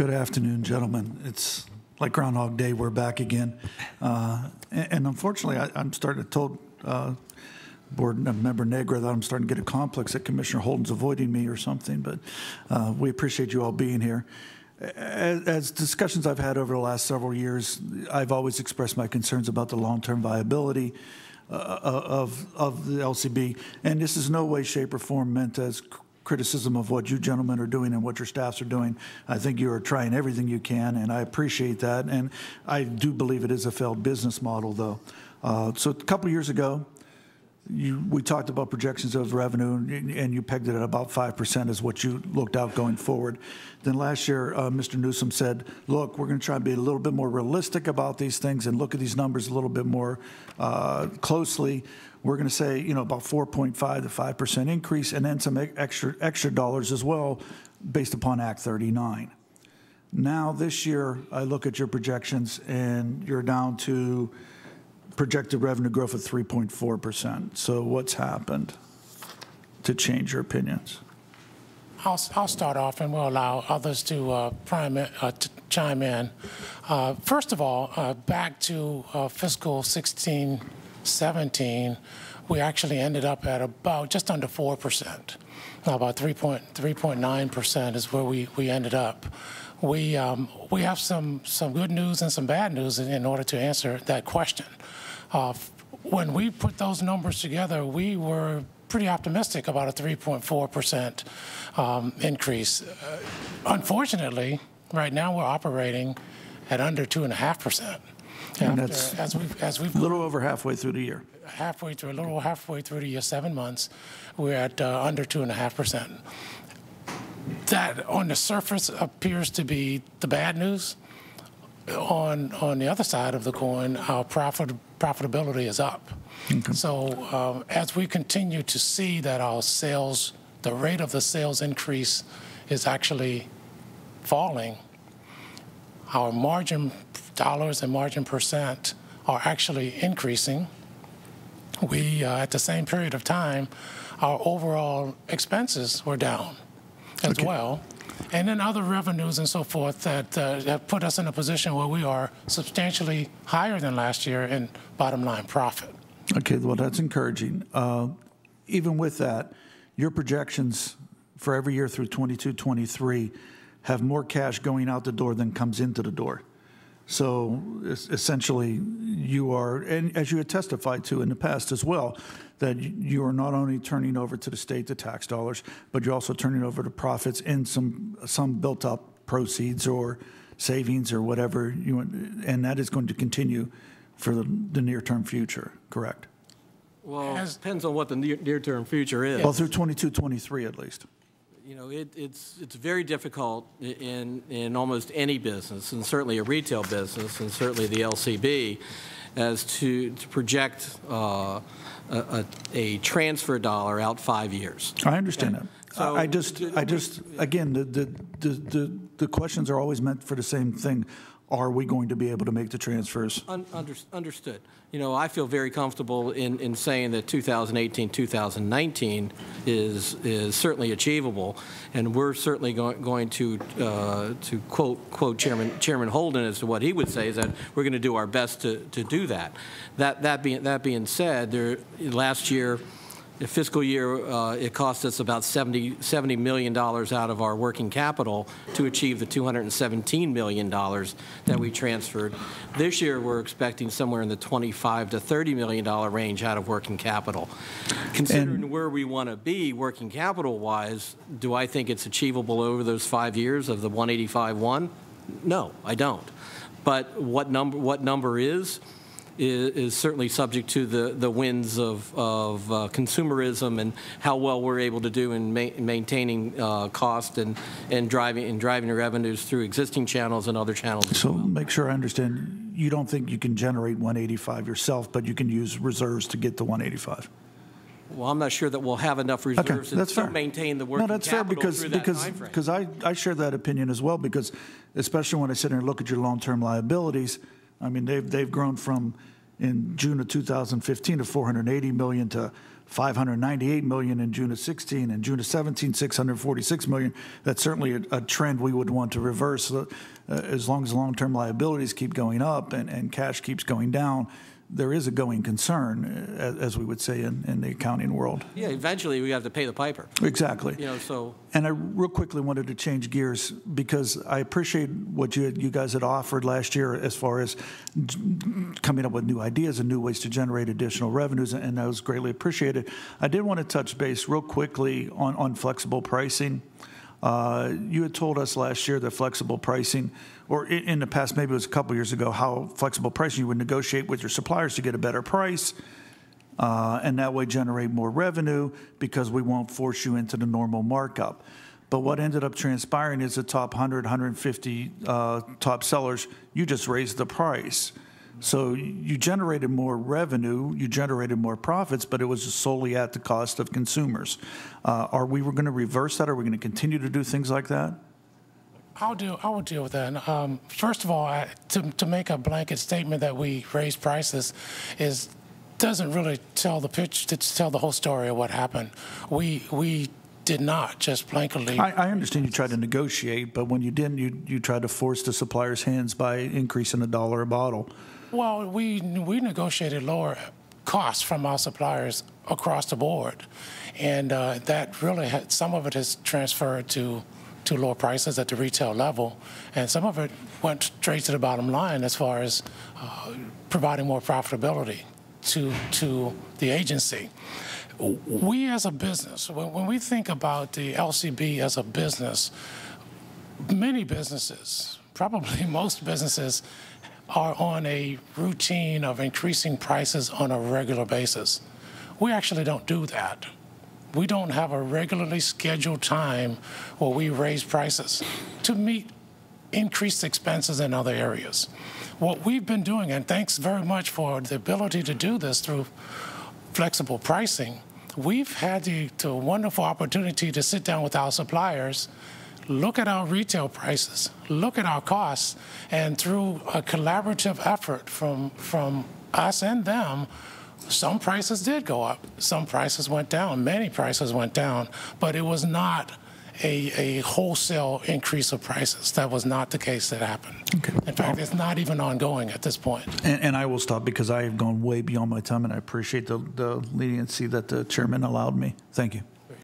Good afternoon, gentlemen. It's like Groundhog Day. We're back again. And unfortunately, I'm starting to tell Board Member Negra that I'm starting to get a complex that Commissioner Holden's avoiding me or something, but we appreciate you all being here. As discussions I've had over the last several years, I've always expressed my concerns about the long-term viability of the LCB, and this is no way, shape, or form meant as criticism of what you gentlemen are doing and what your staffs are doing. I think you are trying everything you can, and I appreciate that, and I do believe it is a failed business model, though. So a couple of years ago, we talked about projections of revenue, and you pegged it at about 5% is what you looked out going forward. Then last year, Mr. Newsom said, look, we're going to try and be a little bit more realistic about these things and look at these numbers a little bit more closely. We're going to say, about 4.5 to 5% increase, and then some extra dollars as well based upon Act 39. Now, this year, I look at your projections, and you're down to projected revenue growth of 3.4%. So what's happened to change your opinions? I'll start off, and we'll allow others to chime in. First of all, back to fiscal 16-17, we actually ended up at about just under 4%. About 3.9% is where we ended up. We have some good news and some bad news in order to answer that question. When we put those numbers together, we were pretty optimistic about a 3.4% increase. Unfortunately, right now we're operating at under 2.5%. And that's as we've a little over halfway through the year. A little halfway through the year, 7 months, we're at under 2.5%. That, on the surface, appears to be the bad news. On the other side of the coin, our profitability is up. Okay. So as we continue to see that our sales, the rate of the sales increase is actually falling, our margin dollars and margin percent are actually increasing. We, at the same period of time, our overall expenses were down as well. And then other revenues and so forth that have put us in a position where we are substantially higher than last year in bottom line profit. Okay, well, that's encouraging. Even with that, your projections for every year through 22-23 have more cash going out the door than comes into the door. So essentially, you are, and as you had testified to in the past as well, that you are not only turning over to the state the tax dollars, but you're also turning over the profits and some built-up proceeds or savings or whatever, and that is going to continue for the near-term future, correct? Well, it depends on what the near-term future is. Well, through 22-23 at least. It's very difficult in almost any business, and certainly a retail business, and certainly the LCB, as to project a transfer dollar out 5 years. I understand that. So I just again, the questions are always meant for the same thing. Are we going to be able to make the transfers? Understood. I feel very comfortable in saying that 2018-2019 is certainly achievable, and we're certainly going to quote Chairman Holden as to what he would say is that we're going to do our best to do that. That being said, last year, the fiscal year, it cost us about $70 million out of our working capital to achieve the $217 million that we transferred. This year, we're expecting somewhere in the $25 to $30 million range out of working capital. Considering where we want to be working capital-wise, do I think it's achievable over those 5 years of the 185.1? No, I don't. But what number is certainly subject to the winds of consumerism and how well we're able to do in maintaining cost and driving the revenues through existing channels and other channels. So make sure I understand, you don't think you can generate 185 yourself, but you can use reserves to get to 185? Well, I'm not sure that we'll have enough reserves to still maintain the working capital through that time frame. Because I share that opinion as well, because especially when I sit here and look at your long-term liabilities, I mean, they've grown from in June of 2015 to $480 million to $598 million in June of 16, and June of 17, $646 million. That's certainly a trend we would want to reverse. As long as long-term liabilities keep going up and cash keeps going down, there is a going concern, as we would say in the accounting world. Yeah, eventually we have to pay the piper. Exactly. So. And I real quickly wanted to change gears because I appreciate what you guys had offered last year as far as coming up with new ideas and new ways to generate additional revenues, and that was greatly appreciated. I did want to touch base real quickly on flexible pricing. You had told us last year that flexible pricing, or in the past, maybe it was a couple years ago, how flexible pricing, you would negotiate with your suppliers to get a better price, and that way generate more revenue because we won't force you into the normal markup. But what ended up transpiring is the top 100, 150 top sellers, you just raised the price. So you generated more revenue, you generated more profits, but it was just solely at the cost of consumers. Are we going to reverse that? Are we going to continue to do things like that? I will deal with that. First of all, to make a blanket statement that we raise prices doesn't really tell the pitch, to tell the whole story of what happened. We did not just blanketly. I understand you tried to negotiate, but when you didn't, you tried to force the supplier's hands by increasing $1 a bottle. Well, we negotiated lower costs from our suppliers across the board, and that really had, some of it has transferred to lower prices at the retail level, and some of it went straight to the bottom line as far as providing more profitability to the agency. We as a business, when we think about the LCB as a business, many businesses, probably most businesses, are on a routine of increasing prices on a regular basis. We actually don't do that. We don't have a regularly scheduled time where we raise prices to meet increased expenses in other areas. What we've been doing, and thanks very much for the ability to do this through flexible pricing, we've had the wonderful opportunity to sit down with our suppliers, look at our retail prices, look at our costs, and through a collaborative effort from us and them, some prices did go up, some prices went down, many prices went down, but it was not a wholesale increase of prices. That was not the case that happened. Okay. In fact, it's not even ongoing at this point. And I will stop because I have gone way beyond my time, and I appreciate the leniency that the chairman allowed me. Thank you.